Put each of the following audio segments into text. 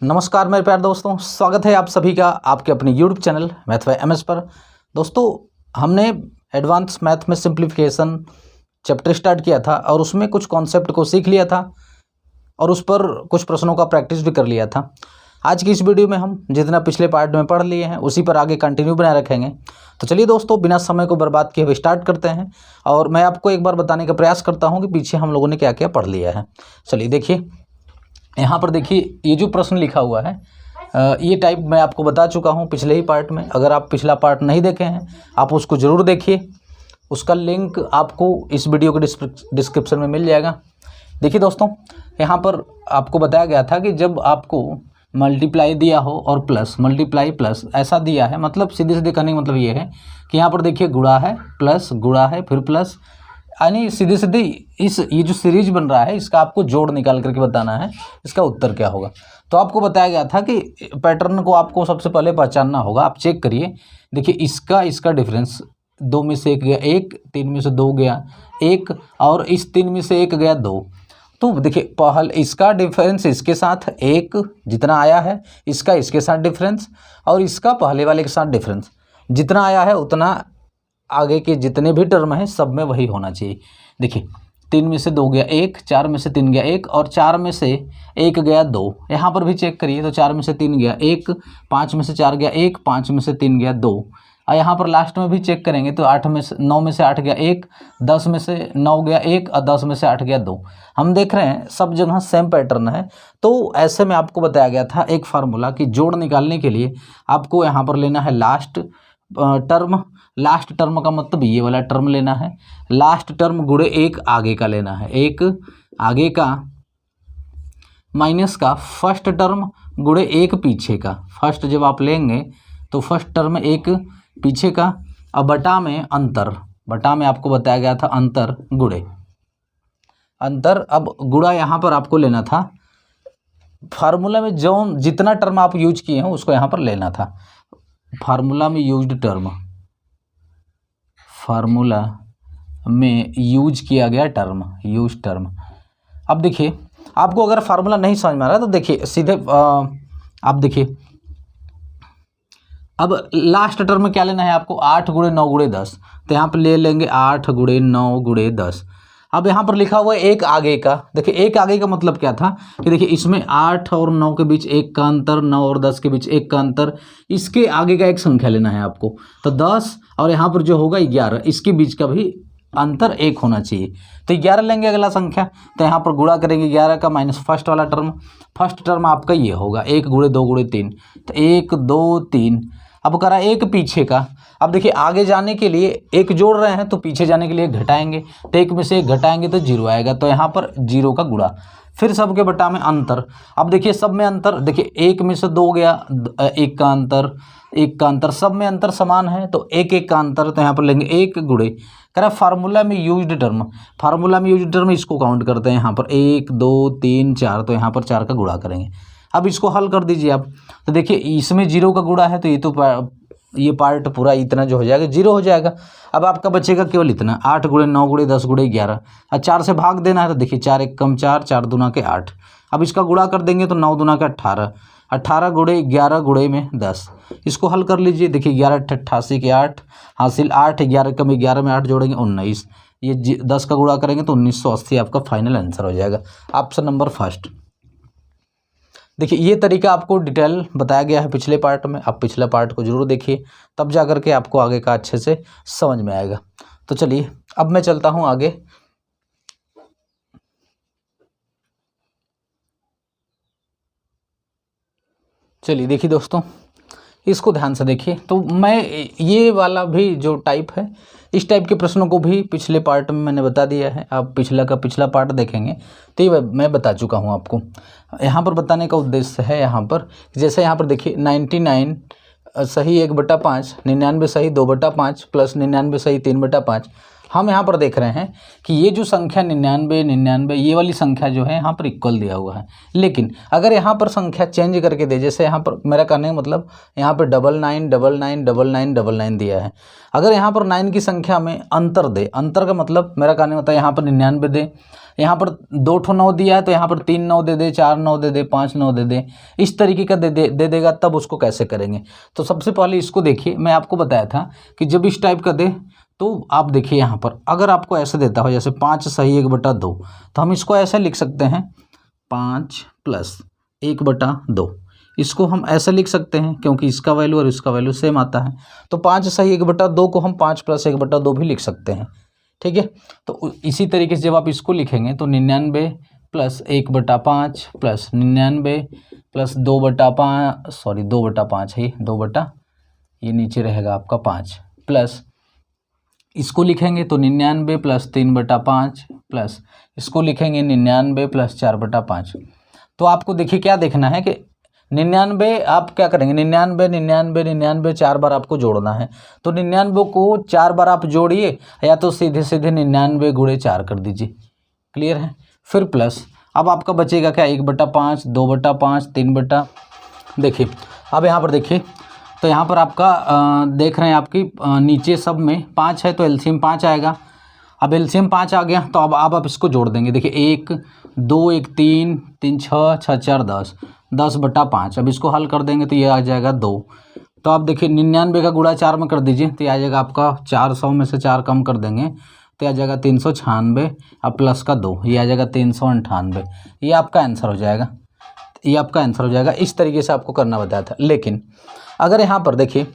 नमस्कार मेरे प्यारे दोस्तों, स्वागत है आप सभी का आपके अपने YouTube channel math bye MS पर। दोस्तों, हमने एडवांस मैथ में सिंप्लीफिकेशन चैप्टर स्टार्ट किया था और उसमें कुछ कॉन्सेप्ट को सीख लिया था और उस पर कुछ प्रश्नों का प्रैक्टिस भी कर लिया था। आज की इस वीडियो में हम जितना पिछले पार्ट में पढ़ लिए हैं उसी पर आगे कंटिन्यू बनाए रखेंगे। तो चलिए दोस्तों, बिना समय को बर्बाद किए हुए स्टार्ट करते हैं और मैं आपको एक बार बताने का प्रयास करता हूँ कि पीछे हम लोगों ने क्या क्या पढ़ लिया है। चलिए देखिए, यहाँ पर देखिए ये जो प्रश्न लिखा हुआ है ये टाइप मैं आपको बता चुका हूँ पिछले ही पार्ट में। अगर आप पिछला पार्ट नहीं देखे हैं आप उसको ज़रूर देखिए, उसका लिंक आपको इस वीडियो के डिस्क्रिप्शन में मिल जाएगा। देखिए दोस्तों, यहाँ पर आपको बताया गया था कि जब आपको मल्टीप्लाई दिया हो और प्लस मल्टीप्लाई प्लस ऐसा दिया है, मतलब सीधे सीधे कहने का मतलब ये है कि यहाँ पर देखिए गुणा है, प्लस गुणा है, फिर प्लस, यानी सीधे सीधे ये जो सीरीज बन रहा है इसका आपको जोड़ निकाल करके बताना है इसका उत्तर क्या होगा। तो आपको बताया गया था कि पैटर्न को आपको सबसे पहले पहचानना होगा। आप चेक करिए, देखिए इसका डिफरेंस 2 में से 1 गया 1, 3 में से 2 गया 1 और इस 3 में से 1 गया 2। तो देखिए पहले इसका डिफरेंस इसके साथ 1 जितना आया है, इसका इसके साथ डिफरेंस और इसका पहले वाले के साथ डिफरेंस जितना आया है उतना आगे के जितने भी टर्म हैं सब में वही होना चाहिए। देखिए 3 में से 2 गया 1, 4 में से 3 गया 1 और 4 में से 1 गया 2। यहाँ पर भी चेक करिए तो 4 में से 3 गया 1, 5 में से 4 गया 1, 5 में से 3 गया 2। और यहाँ पर लास्ट में भी चेक करेंगे तो 9 में से 8 गया 1, 10 में से 9 गया 1 और 10 में से 8 गया 2। हम देख रहे हैं सब जगह सेम पैटर्न है। तो ऐसे में आपको बताया गया था एक फार्मूला कि जोड़ निकालने के लिए आपको यहाँ पर लेना है लास्ट टर्म। लास्ट टर्म का मतलब ये वाला टर्म लेना है, लास्ट टर्म गुणे 1 आगे का लेना है, 1 आगे का माइनस का फर्स्ट टर्म गुणे 1 पीछे का। फर्स्ट जब आप लेंगे तो फर्स्ट टर्म 1 पीछे का और बटा में अंतर, बटा में आपको बताया गया था अंतर गुणे अंतर। अब गुणा यहाँ पर आपको लेना था, फार्मूला में जो जितना टर्म आप यूज किए हैं उसको यहाँ पर लेना था। फार्मूला में यूज्ड टर्म, फार्मूला में यूज किया गया टर्म, यूज टर्म। अब देखिए आपको अगर फार्मूला नहीं समझ में आ रहा तो देखिए सीधे आप देखिए, अब लास्ट टर्म में क्या लेना है आपको 8 गुणे 9 गुणे 10। तो यहाँ पर ले लेंगे 8 गुणे 9 गुणे 10। अब यहाँ पर लिखा हुआ है 1 आगे का। देखिए 1 आगे का मतलब क्या था कि देखिए इसमें 8 और 9 के बीच 1 का अंतर, 9 और 10 के बीच 1 का अंतर, इसके आगे का एक संख्या लेना है आपको। तो 10 और यहाँ पर जो होगा 11, इसके बीच का भी अंतर 1 होना चाहिए। तो 11 लेंगे अगला संख्या, तो यहाँ पर गुणा करेंगे 11 का माइनस फर्स्ट वाला टर्म। फर्स्ट टर्म आपका ये होगा 1 गुणे 2 गुणे 3, तो 1 2 3। अब करा 1 पीछे का। अब देखिए आगे जाने के लिए 1 जोड़ रहे हैं तो पीछे जाने के लिए घटाएंगे, तो 1 में से 1 घटाएंगे तो 0 आएगा। तो यहाँ पर 0 का गुणा, फिर सबके बटा में अंतर। अब देखिए सब में अंतर, देखिए 1 में से 2 गया 1 का अंतर, 1 का अंतर, सब में अंतर समान है तो 1 1 का अंतर। तो यहाँ पर लेंगे 1 गुणे, कह रहा फार्मूला में यूज्ड टर्म, फार्मूला में यूज्ड टर्म इसको काउंट करते हैं यहाँ पर 1 2 3 4, तो यहाँ पर 4 का गुणा करेंगे। अब इसको हल कर दीजिए आप, तो देखिए इसमें 0 का गुणा है तो ये पार्ट पूरा इतना जो हो जाएगा 0 हो जाएगा। अब आपका बचेगा केवल इतना 8 गुणे 9 गुणे 10 गुणे 11 और 4 से भाग देना है। तो देखिए 4 1 कम 4, 4 दूना के 8। अब इसका गुणा कर देंगे तो 9 दूना के 18, 18 गुणे 11 गुणे में 10। इसको हल कर लीजिए, देखिए 11 88 के 8 हासिल 8, 11 कम 11 में 8 जोड़ेंगे 19, ये 10 का गुणा करेंगे तो 1980 आपका फाइनल आंसर हो जाएगा, ऑप्शन नंबर फर्स्ट। देखिए ये तरीका आपको डिटेल बताया गया है पिछले पार्ट में, आप पिछले पार्ट को जरूर देखिए, तब जा कर के आपको आगे का अच्छे से समझ में आएगा। तो चलिए अब मैं चलता हूँ आगे। चलिए देखिए दोस्तों, इसको ध्यान से देखिए। तो मैं ये वाला भी जो टाइप है, इस टाइप के प्रश्नों को भी पिछले पार्ट में मैंने बता दिया है। आप पिछला पार्ट देखेंगे तो ये मैं बता चुका हूँ आपको। यहाँ पर बताने का उद्देश्य है यहाँ पर, जैसे यहाँ पर देखिए 99 सही 1/5, 99 सही 2/5 प्लस 99 सही 3/5। हम यहाँ पर देख रहे हैं कि ये जो संख्या 99 99 ये वाली संख्या जो है यहाँ पर इक्वल दिया हुआ है। लेकिन अगर यहाँ पर संख्या चेंज करके दे, जैसे यहाँ पर मेरा कहने का मतलब यहाँ पर 99 99 99 99 दिया है, अगर यहाँ पर 9 की संख्या में अंतर दे, अंतर का मतलब मेरा कहने का मतलब यहाँ पर 99 दे, यहाँ पर 2 ठो 9 दिया है तो यहाँ पर 3 9 दे दे, 4 9 दे दे, 5 9 दे दे, इस तरीके का दे देगा, तब उसको कैसे करेंगे। तो सबसे पहले इसको देखिए, मैं आपको बताया था कि जब इस टाइप का दे तो आप देखिए यहाँ पर अगर आपको ऐसे देता हो जैसे 5 सही 1/2, तो हम इसको ऐसे लिख सकते हैं 5 + 1/2। इसको हम ऐसे लिख सकते हैं क्योंकि इसका वैल्यू और इसका वैल्यू सेम आता है, तो 5 सही 1/2 को हम 5 + 1/2 भी लिख सकते हैं, ठीक है। तो इसी तरीके से जब आप इसको लिखेंगे तो 99 + 1/5 + 99 + 2/5, सॉरी 2/5 है, 2 ये नीचे रहेगा आपका 5, प्लस इसको लिखेंगे तो 99 + 3/5 प्लस इसको लिखेंगे 99 + 4/5। तो आपको देखिए क्या देखना है कि 99 आप क्या करेंगे, 99 99 99 4 बार आपको जोड़ना है। तो 99 को 4 बार आप जोड़िए, या तो सीधे सीधे 99 × 4 कर दीजिए, क्लियर है। फिर प्लस अब आपका बचेगा क्या, 1/5 2/5 3 देखिए। अब यहाँ पर देखिए तो यहाँ पर आपका देख रहे हैं आपकी नीचे सब में 5 है तो एलसीएम 5 आएगा। अब एलसीएम 5 आ गया तो अब आप इसको जोड़ देंगे। देखिए 1 2 1 3 3 6 6 4 10 10/5। अब इसको हल कर देंगे तो ये आ जाएगा 2। तो आप देखिए 99 का गुणा 4 में कर दीजिए तो ये आ जाएगा आपका 400 में से 4 कम कर देंगे तो आ जाएगा 396। अब प्लस का 2 ये आ जाएगा 398। ये आपका आंसर हो जाएगा, ये आपका आंसर हो जाएगा। इस तरीके से आपको करना बताया था। लेकिन अगर यहाँ पर देखिए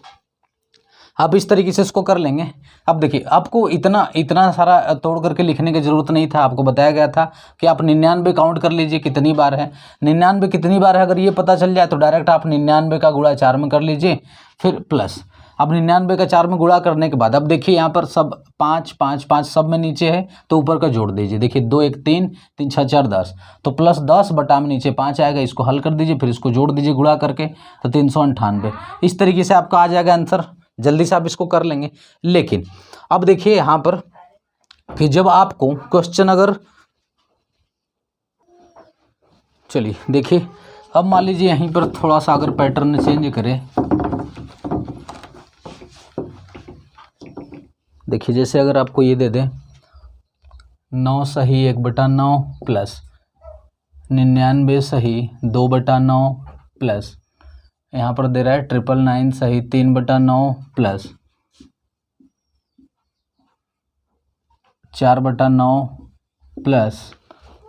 आप इस तरीके से इसको कर लेंगे। अब देखिए आपको इतना सारा तोड़ करके लिखने की ज़रूरत नहीं था। आपको बताया गया था कि आप 99 काउंट कर लीजिए कितनी बार है, 99 कितनी बार है अगर ये पता चल जाए तो डायरेक्ट आप 99 का गुणा 4 में कर लीजिए, फिर प्लस अब 99 का 4 में गुणा करने के बाद अब देखिए यहाँ पर सब 5 5 5 सब में नीचे है तो ऊपर का जोड़ दीजिए। देखिए 2 1 3 3 6 4 10 तो प्लस 10 बटा में नीचे 5 आएगा, इसको हल कर दीजिए, फिर इसको जोड़ दीजिए गुणा करके तो 398। इस तरीके से आपका आ जाएगा आंसर। जल्दी से आप इसको कर लेंगे। लेकिन अब देखिए यहाँ पर कि जब आपको क्वेश्चन अगर, चलिए देखिए अब मान लीजिए यहीं पर थोड़ा सा अगर पैटर्न चेंज करें, देखिए जैसे अगर आपको ये दे दें 9 सही 1/9 प्लस 99 सही 2/9 प्लस यहाँ पर दे रहा है 999 सही 3/9 प्लस 4/9 प्लस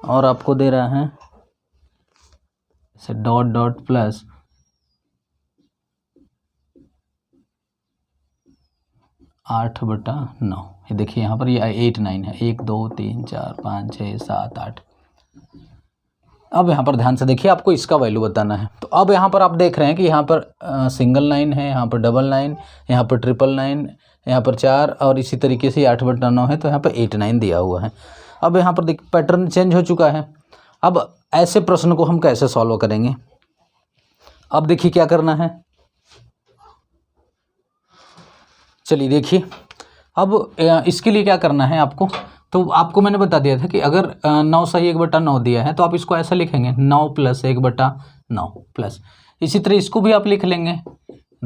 और आपको दे रहा है डॉट डॉट प्लस 8/9। ये देखिए यहाँ पर ये 8 9 है, 1 2 3 4 5 6 7 8। अब यहाँ पर ध्यान से देखिए आपको इसका वैल्यू बताना है। तो अब यहाँ पर आप देख रहे हैं कि यहाँ पर सिंगल 9 है, यहाँ पर डबल 9, यहाँ पर 999, यहाँ पर 4 और इसी तरीके से 8/9 है तो यहाँ पर 8 9 दिया हुआ है। अब यहाँ पर देखिए पैटर्न चेंज हो चुका है। अब ऐसे प्रश्न को हम कैसे सॉल्व करेंगे, अब देखिए क्या करना है। चलिए देखिए अब इसके लिए क्या करना है आपको, तो आपको मैंने बता दिया था कि अगर 9 सही 1/9 दिया है तो आप इसको ऐसा लिखेंगे 9 + 1/9 प्लस इसी तरह इसको भी आप लिख लेंगे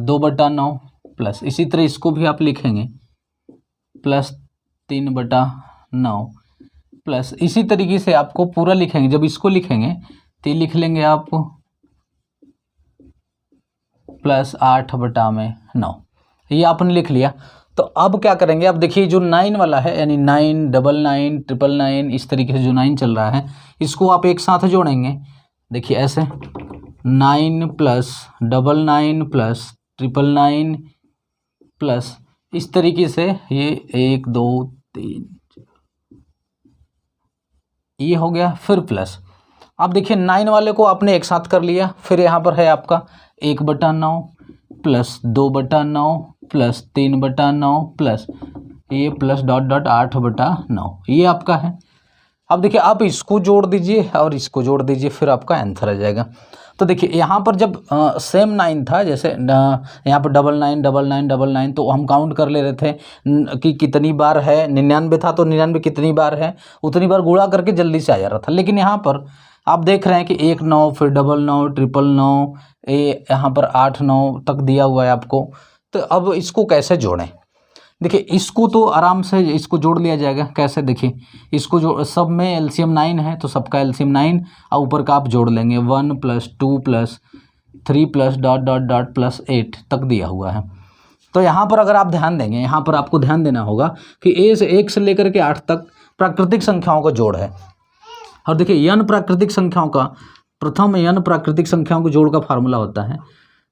2/9 प्लस इसी तरह इसको भी आप लिखेंगे प्लस 3/9 प्लस इसी तरीके से आपको पूरा लिखेंगे। जब इसको लिखेंगे तो लिख लेंगे आप प्लस 8/9। ये आपने लिख लिया। तो अब क्या करेंगे, अब देखिए जो 9 वाला है यानी 9 99 999 इस तरीके से जो 9 चल रहा है इसको आप एक साथ जोड़ेंगे। देखिए ऐसे 9 प्लस 99 प्लस 999 प्लस इस तरीके से ये 1 2 3 ये हो गया, फिर प्लस। अब देखिए 9 वाले को आपने एक साथ कर लिया, फिर यहाँ पर है आपका 1/9 प्लस 2/9 प्लस 3/9 प्लस ये प्लस डॉट डॉट 8/9 ये आपका है। अब देखिए आप इसको जोड़ दीजिए और इसको जोड़ दीजिए, फिर आपका आंसर आ जाएगा। तो देखिए यहाँ पर जब सेम 9 था, जैसे यहाँ पर 99 99 99 तो हम काउंट कर ले रहे थे कि कितनी बार है। 99 था तो 99 कितनी बार है उतनी बार गुणा करके जल्दी से आ जा रहा था। लेकिन यहाँ पर आप देख रहे हैं कि 1 9 फिर 99 999 यहाँ पर 8 9 तक दिया हुआ है आपको। तो अब इसको कैसे जोड़ें, देखिए इसको तो आराम से इसको जोड़ लिया जाएगा। कैसे? देखिए इसको जो सब में एलसीएम 9 है तो सबका एलसीएम 9 और ऊपर का आप जोड़ लेंगे 1 + 2 + 3 + ... +8 तक दिया हुआ है। तो यहाँ पर अगर आप ध्यान देंगे, यहाँ पर आपको ध्यान देना होगा कि 1 से लेकर के 8 तक प्राकृतिक संख्याओं का जोड़ है। और देखिए n प्राकृतिक संख्याओं का, प्रथम n प्राकृतिक संख्याओं के जोड़ का फार्मूला होता है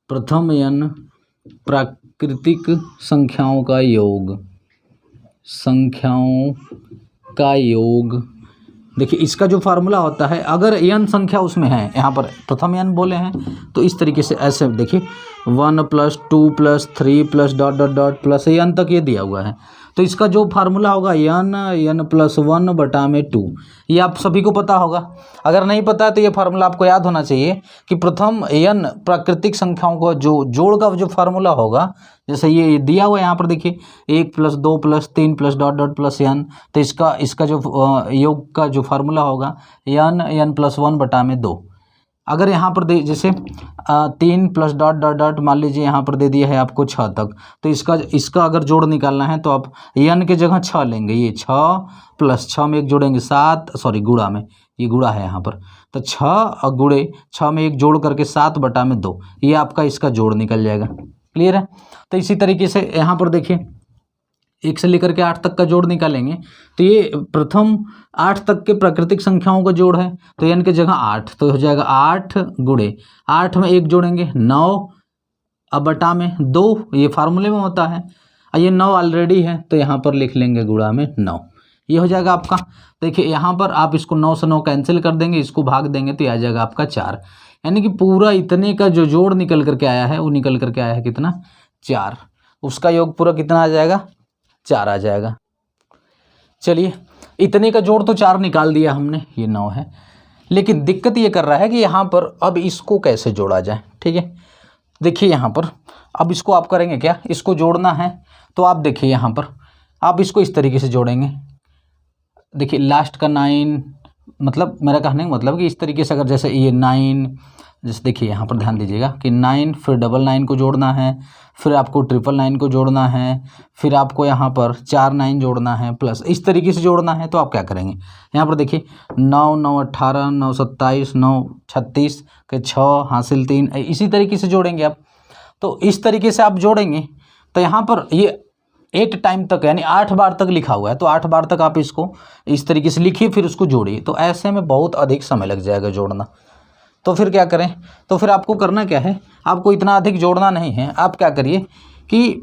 प्रथम n प्राकृतिक संख्याओं का योग। देखिए इसका जो फार्मूला होता है, अगर n संख्या उसमें है, यहाँ पर प्रथम n बोले हैं तो इस तरीके से ऐसे देखिए 1 + 2 + 3 + ... n तक ये दिया हुआ है। तो इसका जो फार्मूला होगा n + 1/2। ये आप सभी को पता होगा। अगर नहीं पता है तो ये फार्मूला आपको याद होना चाहिए कि प्रथम n प्राकृतिक संख्याओं को जो जोड़ का जो फार्मूला होगा, जैसे ये दिया हुआ है यहाँ पर देखिए 1 + 2 + 3 + ... n। तो इसका जो योग का जो फार्मूला होगा n + 1/2। अगर यहाँ पर दे जैसे 3 + ... मान लीजिए यहाँ पर दे दिया है आपको 6 तक, तो इसका अगर जोड़ निकालना है तो आप n के जगह 6 लेंगे। ये 6 + 6 में एक जोड़ेंगे 7, सॉरी गुणा में, ये गुणा है यहाँ पर, तो 6 और गुणे 6 में एक जोड़ करके 7/2, ये आपका इसका जोड़ निकल जाएगा। क्लियर है? तो इसी तरीके से यहाँ पर देखिए 1 से लेकर के 8 तक का जोड़ निकालेंगे तो ये प्रथम 8 तक के प्राकृतिक संख्याओं का जोड़ है। तो n के जगह 8, तो हो जाएगा 8 गुणे 8 में एक जोड़ेंगे 9 अब बटा में 2, ये फार्मूले में होता है। और ये 9 ऑलरेडी है तो यहाँ पर लिख लेंगे गुणा में 9, ये हो जाएगा आपका। देखिए यहाँ पर आप इसको 9 से 9 कैंसिल कर देंगे, इसको भाग देंगे तो आ जाएगा आपका 4। यानी कि पूरा इतने का जो जोड़ निकल करके आया है वो निकल करके आया है कितना? 4। उसका योग पूरा कितना आ जाएगा? 4 आ जाएगा। चलिए इतने का जोड़ तो 4 निकाल दिया हमने, ये 9 है। लेकिन दिक्कत ये कर रहा है कि यहाँ पर अब इसको कैसे जोड़ा जाए। ठीक है, देखिए यहाँ पर अब इसको आप करेंगे क्या, इसको जोड़ना है तो आप देखिए यहाँ पर आप इसको इस तरीके से जोड़ेंगे। देखिए लास्ट का 9, मतलब मेरा कहने का मतलब कि इस तरीके से अगर जैसे ये 9, जैसे देखिए यहाँ पर ध्यान दीजिएगा कि 9 फिर 99 को जोड़ना है, फिर आपको 999 को जोड़ना है, फिर आपको यहाँ पर 4 9 जोड़ना है प्लस इस तरीके से जोड़ना है। तो आप क्या करेंगे, यहाँ पर देखिए 9 9 18 9 27 9 36 के 6 हासिल 3, इसी तरीके से जोड़ेंगे आप। तो इस तरीके से आप जोड़ेंगे तो यहाँ पर ये 8 टाइम तक यानी 8 बार तक लिखा हुआ है, तो 8 बार तक आप इसको इस तरीके से लिखिए फिर उसको जोड़िए। तो ऐसे में बहुत अधिक समय लग जाएगा जोड़ना। तो फिर क्या करें, तो फिर आपको करना क्या है, आपको इतना अधिक जोड़ना नहीं है। आप क्या करिए कि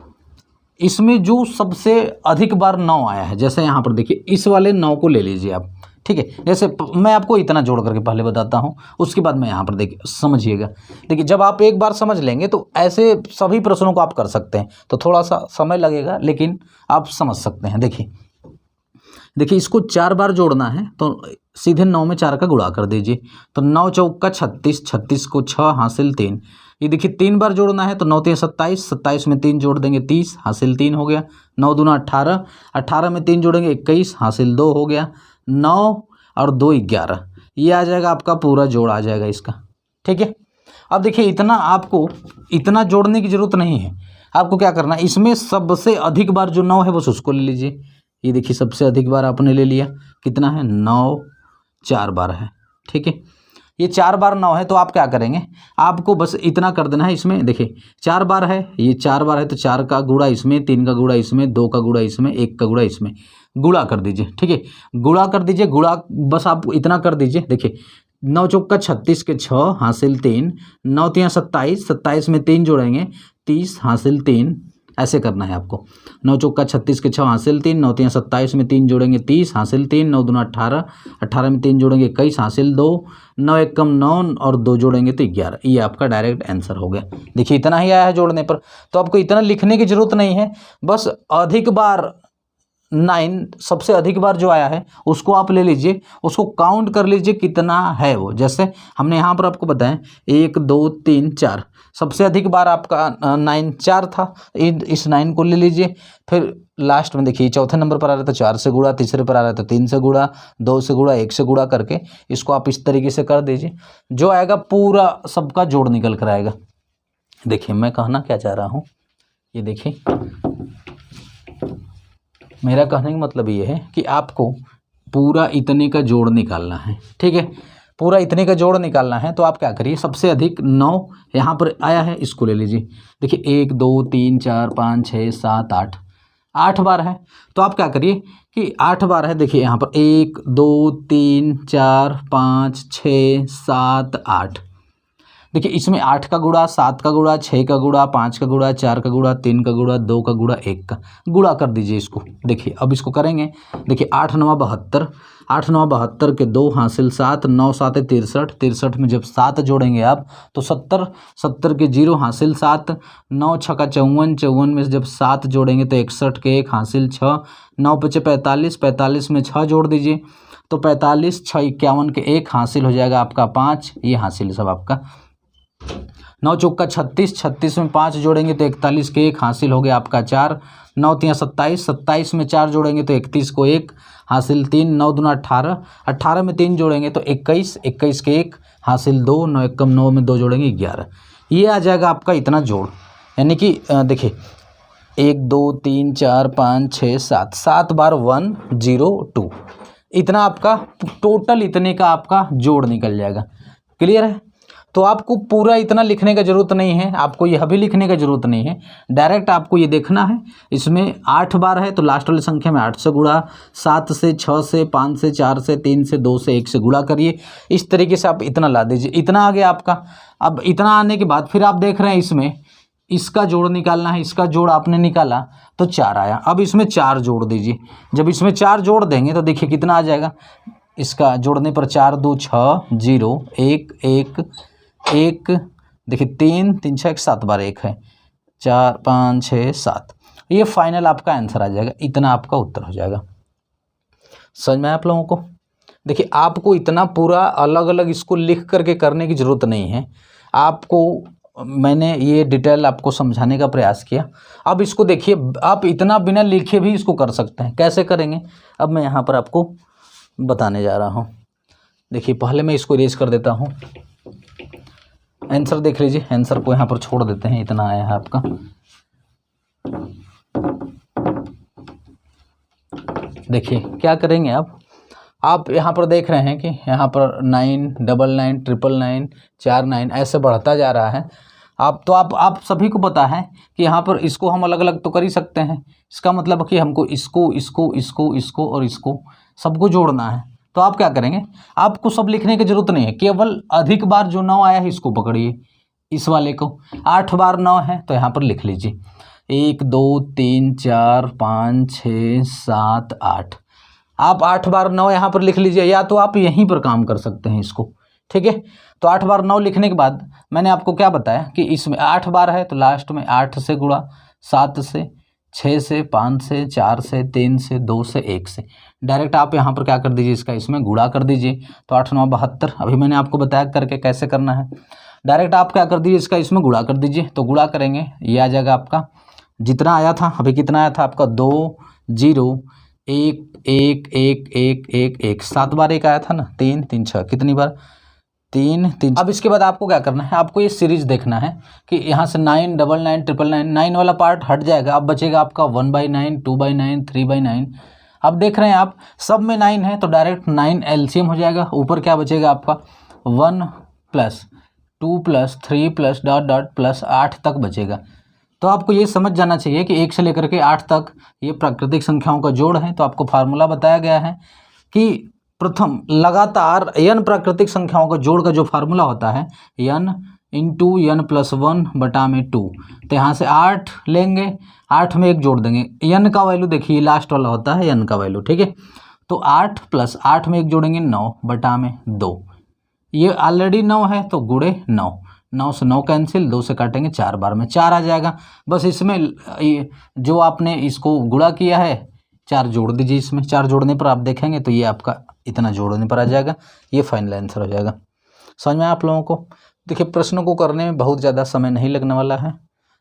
इसमें जो सबसे अधिक बार 9 आया है, जैसे यहाँ पर देखिए इस वाले 9 को ले लीजिए आप। ठीक है, जैसे मैं आपको इतना जोड़ करके पहले बताता हूँ, उसके बाद मैं यहाँ पर देखिए समझिएगा। देखिए जब आप एक बार समझ लेंगे तो ऐसे सभी प्रश्नों को आप कर सकते हैं। तो थोड़ा सा समय लगेगा लेकिन आप समझ सकते हैं। देखिए इसको 4 बार जोड़ना है तो सीधे 9 में 4 का गुणा कर दीजिए। तो 9 चौका 36, 36 को 6 हासिल 3। ये देखिए 3 बार जोड़ना है तो 9 3 27, 27 में 3 जोड़ देंगे 30 हासिल 3 हो गया। 9 दूना 18, 18 में 3 जोड़ेंगे 21 हासिल 2 हो गया। 9 और 2 11, ये आ जाएगा आपका पूरा जोड़ आ जाएगा इसका। ठीक है, अब देखिए इतना आपको इतना जोड़ने की ज़रूरत नहीं है। आपको क्या करना है, इसमें सबसे अधिक बार जो 9 है बस उसको ले लीजिए। ये देखिए सबसे अधिक बार आपने ले लिया, कितना है 9, 4 बार है। ठीक है, ये 4 बार 9 है तो आप क्या करेंगे, आपको बस इतना कर देना है। इसमें देखिए 4 बार है, ये 4 बार है तो 4 का गुणा इसमें, 3 का गुणा इसमें, 2 का गुणा इसमें, 1 का गुणा इसमें, गुणा कर दीजिए। ठीक है, गुणा कर दीजिए, गुणा बस आप इतना कर दीजिए। देखिए 9 चौका 36 के 6 हासिल 3, 9 3 27, 27 में 3 जोड़ेंगे 30 हासिल 3, ऐसे करना है आपको। 9 चौका 36 के 6 हासिल 3, 9 3 27 में 3 जोड़ेंगे 30 हासिल 3, 9 दूना 18, 18 में 3 जोड़ेंगे 21 हासिल 2, 9 1 कम 9 और 2 जोड़ेंगे तो 11। ये आपका डायरेक्ट आंसर हो गया। देखिए इतना ही आया है जोड़ने पर, तो आपको इतना लिखने की ज़रूरत नहीं है। बस अधिक बार 9 सबसे अधिक बार जो आया है उसको आप ले लीजिए, उसको काउंट कर लीजिए कितना है वो। जैसे हमने यहाँ पर आपको बताया 1 2 3 4, सबसे अधिक बार आपका 9 4 था, इस 9 को ले लीजिए। फिर लास्ट में देखिए चौथे नंबर पर आ रहा था 4 से गुणा, तीसरे पर आ रहा था 3 से गुणा, 2 से गुणा, 1 से गुणा करके इसको आप इस तरीके से कर दीजिए। जो आएगा पूरा सबका जोड़ निकल कर आएगा। देखिए मैं कहना क्या चाह रहा हूँ, ये देखिए मेरा कहने का मतलब ये है कि आपको पूरा इतने का जोड़ निकालना है, ठीक है। पूरा इतने का जोड़ निकालना है तो आप क्या करिए, सबसे अधिक 9 यहाँ पर आया है, इसको ले लीजिए। देखिए 1 2 3 4 5 6 7 8, 8 बार है। तो आप क्या करिए कि 8 बार है, देखिए यहाँ पर 1 2 3 4 5 6 7 8। देखिए इसमें 8 का गुणा, 7 का गुणा, 6 का गुणा, 5 का गुणा, 4 का गुणा, 3 का गुणा, 2 का गुणा, 1 का गुणा कर दीजिए इसको। देखिए अब इसको करेंगे, देखिए 8 9 72, 8 9 72 के 2 हासिल 7, 9 7 63, 63 में जब 7 जोड़ेंगे आप तो 70, 70 के 0 हासिल 7, 9 6 का 54, 54 में जब 7 जोड़ेंगे तो 61 के 1 हासिल 6, 9 5 45, 45 में 6 जोड़ दीजिए तो 45, 6 51 के 1 हासिल हो जाएगा आपका 5, ये हासिल सब आपका। 9 चौक का 36, 36 में 5 जोड़ेंगे तो 41 के 1 हासिल हो गया आपका 4, 9 3 27, 27 में 4 जोड़ेंगे तो 31 को 1 हासिल 3, 9 दूना 18, 18 में 3 जोड़ेंगे तो 21, 21 के 1 हासिल 2, 9 1 9 में 2 जोड़ेंगे 11। ये आ जाएगा आपका इतना जोड़, यानी कि देखिए 1 2 3 4 5 6 7, 7 बार 1 0 2, इतना आपका टोटल इतने का आपका जोड़ निकल जाएगा। क्लियर है? तो आपको पूरा इतना लिखने का ज़रूरत नहीं है, आपको यह भी लिखने का ज़रूरत नहीं है, डायरेक्ट आपको ये देखना है। इसमें 8 बार है तो लास्ट वाली संख्या में 8 से गुणा, 7 से, 6 से, 5 से, 4 से, 3 से, 2 से, 1 से गुणा करिए। इस तरीके से आप इतना ला दीजिए, इतना आ गया आपका। अब इतना आने के बाद फिर आप देख रहे हैं इसमें इसका जोड़ निकालना है, इसका जोड़ आपने निकाला तो 4 आया। अब इसमें 4 जोड़ दीजिए, जब इसमें 4 जोड़ देंगे तो देखिए कितना आ जाएगा। इसका जोड़ने पर 4 2 6 0 1 1 1, देखिए 3 3 6 7 बार 1 है, 4 5 6 7, ये फाइनल आपका आंसर आ जाएगा। इतना आपका उत्तर हो जाएगा। समझ में आप लोगों को? देखिए आपको इतना पूरा अलग अलग इसको लिख करके करने की ज़रूरत नहीं है, आपको मैंने ये डिटेल आपको समझाने का प्रयास किया। अब इसको देखिए, आप इतना बिना लिखे भी इसको कर सकते हैं। कैसे करेंगे अब मैं यहाँ पर आपको बताने जा रहा हूँ। देखिए पहले मैं इसको इरेज कर देता हूँ। आंसर देख लीजिए, आंसर को यहाँ पर छोड़ देते हैं, इतना आया है आपका। देखिए क्या करेंगे आप यहाँ पर देख रहे हैं कि यहाँ पर 9 99 999 49 ऐसे बढ़ता जा रहा है। आप सभी को पता है कि यहाँ पर इसको हम अलग अलग तो कर ही सकते हैं। इसका मतलब कि हमको इसको इसको इसको इसको और इसको सबको जोड़ना है। तो आप क्या करेंगे, आपको सब लिखने की जरूरत नहीं है, केवल अधिक बार जो 9 आया है इसको पकड़िए, इस वाले को। 8 बार 9 है तो यहाँ पर लिख लीजिए 1 2 3 4 5 6 7 8। आप 8 बार 9 यहाँ पर लिख लीजिए, या तो आप यहीं पर काम कर सकते हैं इसको, ठीक है। तो 8 बार 9 लिखने के बाद मैंने आपको क्या बताया कि इसमें 8 बार है तो लास्ट में 8 से गुणा, 7 से, 6 से, 5 से, 4 से, 3 से, 2 से, 1 से, डायरेक्ट आप यहाँ पर क्या कर दीजिए, इसका इसमें गुणा कर दीजिए। तो 8 9 72, अभी मैंने आपको बताया करके कैसे करना है। डायरेक्ट आप क्या कर दीजिए, इसका इसमें गुणा कर दीजिए। तो गुणा करेंगे ये आ जाएगा आपका जितना आया था, अभी कितना आया था आपका 2 0 1 1 1 1 1 1, 7 बार 1 आया था ना, 3 3 6, कितनी बार 3 3। अब इसके बाद आपको क्या करना है, आपको ये सीरीज देखना है कि यहाँ से 9 99 999, 9 वाला पार्ट हट जाएगा, अब बचेगा आपका 1/9 2/9 3/9। अब देख रहे हैं आप सब में 9 है तो डायरेक्ट 9 एलसीएम हो जाएगा। ऊपर क्या बचेगा आपका 1 + 2 + 3 + डॉट डॉट + 8 तक बचेगा। तो आपको ये समझ जाना चाहिए कि 1 से लेकर के 8 तक ये प्राकृतिक संख्याओं का जोड़ है। तो आपको फार्मूला बताया गया है कि प्रथम लगातार n प्राकृतिक संख्याओं का जोड़ का जो फार्मूला होता है n × n + 1/2। तो यहाँ से 8 लेंगे, 8 में 1 जोड़ देंगे, n का वैल्यू देखिए लास्ट वाला होता है n का वैल्यू, ठीक है। तो 8 + 8 में 1 जोड़ेंगे 9/2। ये ऑलरेडी 9 है तो गुणे 9, 9 से 9 कैंसिल, 2 से काटेंगे 4 बार में 4 आ जाएगा। बस इसमें जो आपने इसको गुणा किया है 4 जोड़ दीजिए इसमें। 4 जोड़ने पर आप देखेंगे तो ये आपका इतना जोड़ने पर आ जाएगा, ये फाइनल आंसर हो जाएगा। समझ में आप लोगों को? देखिए प्रश्नों को करने में बहुत ज़्यादा समय नहीं लगने वाला है,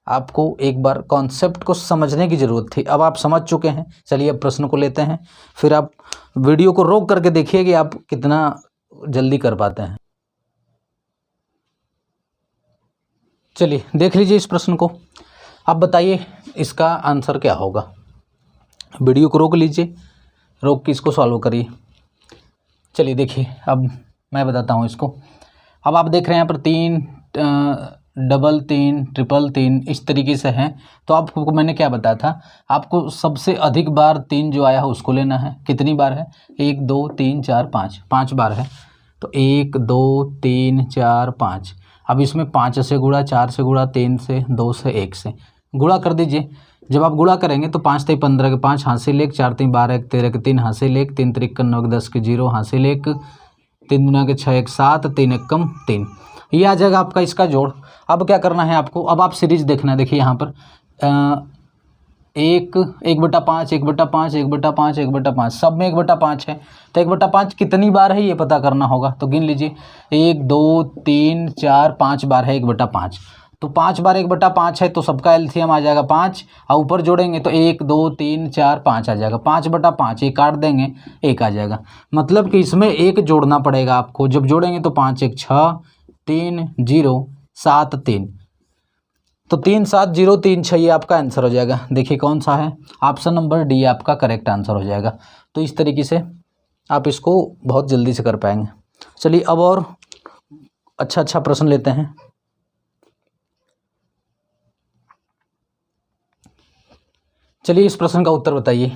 आपको एक बार कॉन्सेप्ट को समझने की ज़रूरत थी, अब आप समझ चुके हैं। चलिए अब प्रश्न को लेते हैं, फिर आप वीडियो को रोक करके देखिए कि आप कितना जल्दी कर पाते हैं। चलिए देख लीजिए इस प्रश्न को, अब बताइए इसका आंसर क्या होगा। वीडियो को रोक लीजिए, रोक के इसको सॉल्व करिए। चलिए देखिए, अब मैं बताता हूँ इसको। अब आप देख रहे हैं यहाँ पर 3 डबल 3 ट्रिपल 3 इस तरीके से हैं। तो आपको मैंने क्या बताया था, आपको सबसे अधिक बार 3 जो आया है उसको लेना है। कितनी बार है, 1 2 3 4 5, 5 बार है। तो 1 2 3 4 5। अब इसमें 5 से गुणा, 4 से गुणा, 3 से, 2 से, 1 से गुणा कर दीजिए। जब आप गुणा करेंगे तो 5 3 15 के 5 हासिल 1, 4 3 12 1 13 के 3 हासिल 1, 3 3 9 10 के 0 हासिल 1, 3 दूना के 6 1 7, 3 1 3। ये आ जाएगा आपका इसका जोड़। अब क्या करना है आपको, अब आप सीरीज देखना है। देखिए यहाँ पर 1/5 1/5 1/5 1/5 सब में 1/5 है। तो 1/5 कितनी बार है ये पता करना होगा। तो गिन लीजिए, 1 2 3 4 5 बार है 1/5। तो 5 बार 1/5 है तो सबका एलसीएम आ जाएगा 5, और ऊपर जोड़ेंगे तो 1 2 3 4 5 आ जाएगा। 5/5 ये काट देंगे, 1 आ जाएगा। मतलब कि इसमें 1 जोड़ना पड़ेगा आपको। जब जोड़ेंगे तो 5 1 6 3 0 7 3, तो 3 7 0 3 6 ये आपका आंसर हो जाएगा। देखिए कौन सा है, ऑप्शन नंबर डी आपका करेक्ट आंसर हो जाएगा। तो इस तरीके से आप इसको बहुत जल्दी से कर पाएंगे। चलिए अब और अच्छा प्रश्न लेते हैं। चलिए इस प्रश्न का उत्तर बताइए।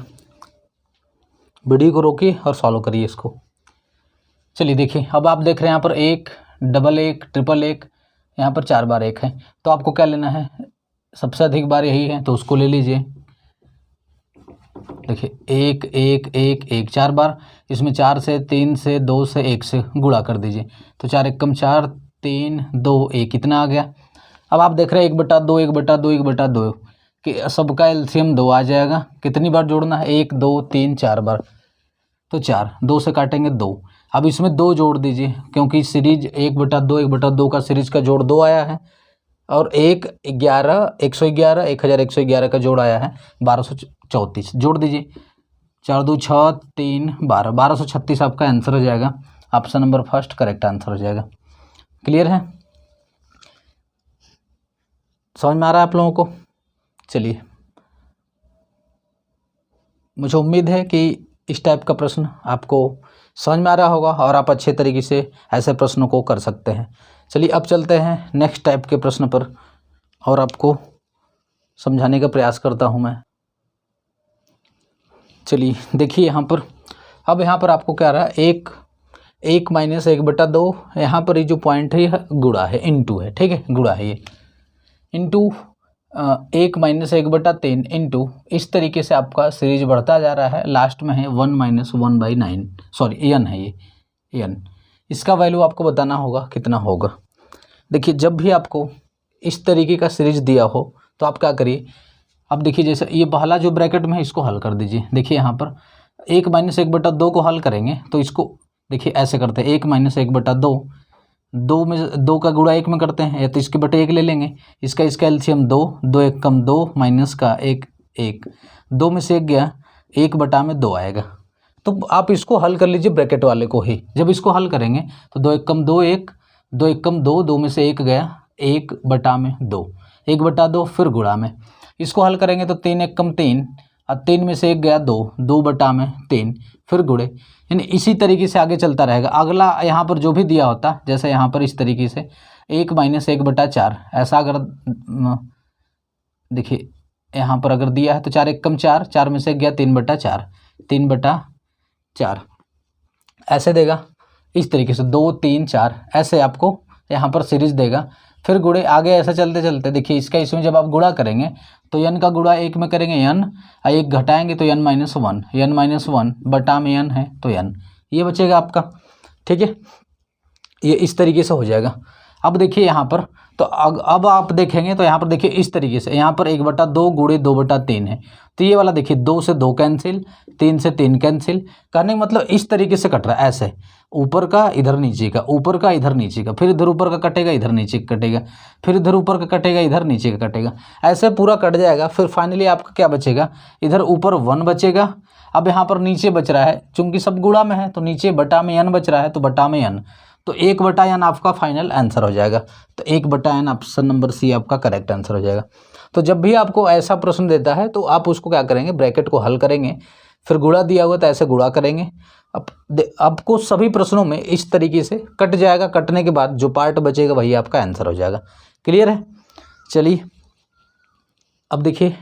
वीडियो को रोकिए और सॉल्व करिए इसको। चलिए देखिए, अब आप देख रहे हैं यहाँ पर 1 डबल 1 ट्रिपल 1, यहाँ पर 4 बार 1 है। तो आपको क्या लेना है, सबसे अधिक बार यही है तो उसको ले लीजिए। देखिए 1 1 1 1 4 बार, इसमें 4 से 3 से 2 से 1 से गुणा कर दीजिए। तो 4 1 4 3 2 1 कितना आ गया। अब आप देख रहे हैं 1/2 1/2 1/2 कि सबका एलसीएम 2 आ जाएगा। कितनी बार जोड़ना है, 1 2 3 4 बार। तो 4, 2 से काटेंगे 2। अब इसमें 2 जोड़ दीजिए, क्योंकि सीरीज 1/2 1/2 का सीरीज का जोड़ 2 आया है, और 111 111 1111 का जोड़ आया है 1234। जोड़ दीजिए, 4 2 6 3 12 1236 आपका आंसर हो जाएगा। Option number first correct answer हो जाएगा। क्लियर है, समझ में आ रहा है आप लोगों को। चलिए, मुझे उम्मीद है कि इस टाइप का प्रश्न आपको समझ में आ रहा होगा और आप अच्छे तरीके से ऐसे प्रश्नों को कर सकते हैं। चलिए अब चलते हैं नेक्स्ट टाइप के प्रश्न पर और आपको समझाने का प्रयास करता हूं मैं। चलिए देखिए यहाँ पर, अब यहाँ पर आपको क्या रहा, 1 -1/2, यहाँ पर ये जो पॉइंट है यह गुणा है, इनटू है, ठीक है, गुणा है ये, इनटू 1 -1/3 इंटू, इस तरीके से आपका सीरीज बढ़ता जा रहा है। लास्ट में है 1 - 1/9, सॉरी एन है ये एन। इसका वैल्यू आपको बताना होगा कितना होगा। देखिए जब भी आपको इस तरीके का सीरीज दिया हो तो आप क्या करिए, अब देखिए जैसे ये पहला जो ब्रैकेट में है इसको हल कर दीजिए। देखिए यहाँ पर 1 - 1/2 को हल करेंगे तो इसको देखिए ऐसे करते हैं, 1 - 1/2, 2 में 2 का गुणा 1 में करते हैं, या तो इसके बटे 1 ले लेंगे। इसका एलसीएम 2 2 1 कम 2 माइनस का 1 1, 2 में से 1 गया, 1/2 आएगा। तो आप इसको हल कर लीजिए ब्रैकेट वाले को ही। जब इसको हल करेंगे तो 2 1 कम 2 1, 2 1 कम 2, 2 में से 1 गया, 1/2, 1/2 फिर गुणा में। इसको हल करेंगे तो 3 1 कम 3, और 3 में से 1 गया 2, 2/3 फिर गुणे। यानी इसी तरीके से आगे चलता रहेगा। अगला यहाँ पर जो भी दिया होता, जैसे यहाँ पर इस तरीके से 1 - 1/4, ऐसा अगर देखिए यहाँ पर अगर दिया है तो 4 1 कम 4, 4 में से 1 गया 3/4, 3/4 ऐसे देगा। इस तरीके से 2 3 4 ऐसे आपको यहाँ पर सीरीज देगा। फिर गुणे आगे ऐसे चलते चलते देखिए इसका इसमें जब आप गुणा करेंगे तो n का गुणा 1 में करेंगे n, 1 घटाएंगे तो n - 1, n - 1 बटा में n है तो n ये बचेगा आपका, ठीक है। ये इस तरीके से हो जाएगा। अब देखिए यहाँ पर तो अब आप देखेंगे तो यहाँ पर देखिए इस तरीके से, यहाँ पर 1/2 गुणे 2/3 है, तो ये वाला देखिए 2 से 2 कैंसिल, 3 से 3 कैंसिल करने का मतलब इस तरीके से कट रहा है, ऐसे ऊपर का इधर नीचे का, ऊपर का इधर नीचे का, फिर इधर ऊपर का कटेगा इधर नीचे का कटेगा, फिर इधर ऊपर का कटेगा इधर नीचे का कटेगा, ऐसे पूरा कट जाएगा। फिर फाइनली आपका क्या बचेगा, इधर ऊपर 1 बचेगा। अब यहाँ पर नीचे बच रहा है, चूंकि सब गुणा में है तो नीचे बटा में n बच रहा है, तो बटा में n, तो 1/n आपका फाइनल आंसर हो जाएगा। तो 1/n ऑप्शन नंबर सी आपका करेक्ट आंसर हो जाएगा। तो जब भी आपको ऐसा प्रश्न देता है तो आप उसको क्या करेंगे, ब्रैकेट को हल करेंगे, फिर गुणा दिया हुआ तो ऐसे गुणा करेंगे। अब आपको सभी प्रश्नों में इस तरीके से कट जाएगा, कटने के बाद जो पार्ट बचेगा वही आपका आंसर हो जाएगा। क्लियर है? चलिए अब देखिए,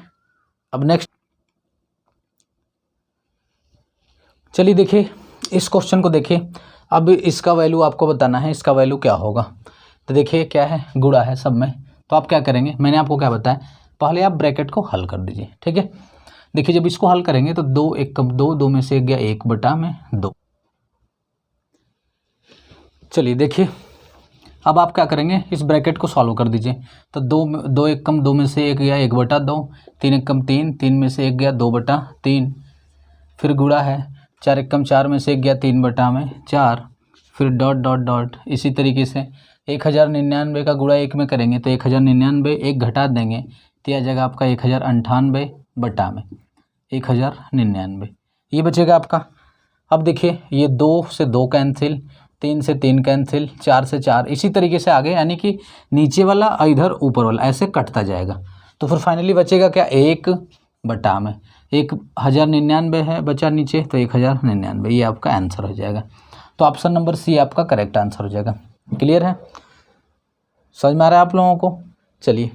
अब नेक्स्ट चलिए देखिए इस क्वेश्चन को देखिए। अब इसका वैल्यू आपको बताना है, इसका वैल्यू क्या होगा। तो देखिए क्या है, गुणा है सब में, तो आप क्या करेंगे, मैंने आपको क्या बताया, पहले आप ब्रैकेट को हल कर दीजिए। ठीक है, देखिए जब इसको हल करेंगे तो 2 1 कम 2, 2 में से 1 गया 1 बटा में 2। चलिए देखिए अब आप क्या करेंगे, इस ब्रैकेट को सॉल्व कर दीजिए। तो 2 1 कम 2 में से 1 गया 1 बटा 2, 3 1 कम 3, 3 में से 1 गया 2 बटा 3, फिर गुणा है 4 1 कम 4 में से 1 गया 3 बटा में 4, फिर डॉट डॉट डॉट। इसी तरीके से 1099 का गुणा 1 में करेंगे तो 1099, 1 घटा देंगे तो यह जगह आपका 1098 बटा में 1099 ये बचेगा आपका। अब देखिए ये 2 से 2 कैंसिल, 3 से 3 कैंसिल, 4 से 4, इसी तरीके से आगे, यानी कि नीचे वाला इधर ऊपर वाला ऐसे कटता जाएगा। तो फिर फाइनली बचेगा क्या, 1 बटा में 1099 है बचा नीचे, तो 1099 ये आपका आंसर हो जाएगा। तो ऑप्शन नंबर सी आपका करेक्ट आंसर हो जाएगा। क्लियर है? समझ में आ रहा है आप लोगों को? चलिए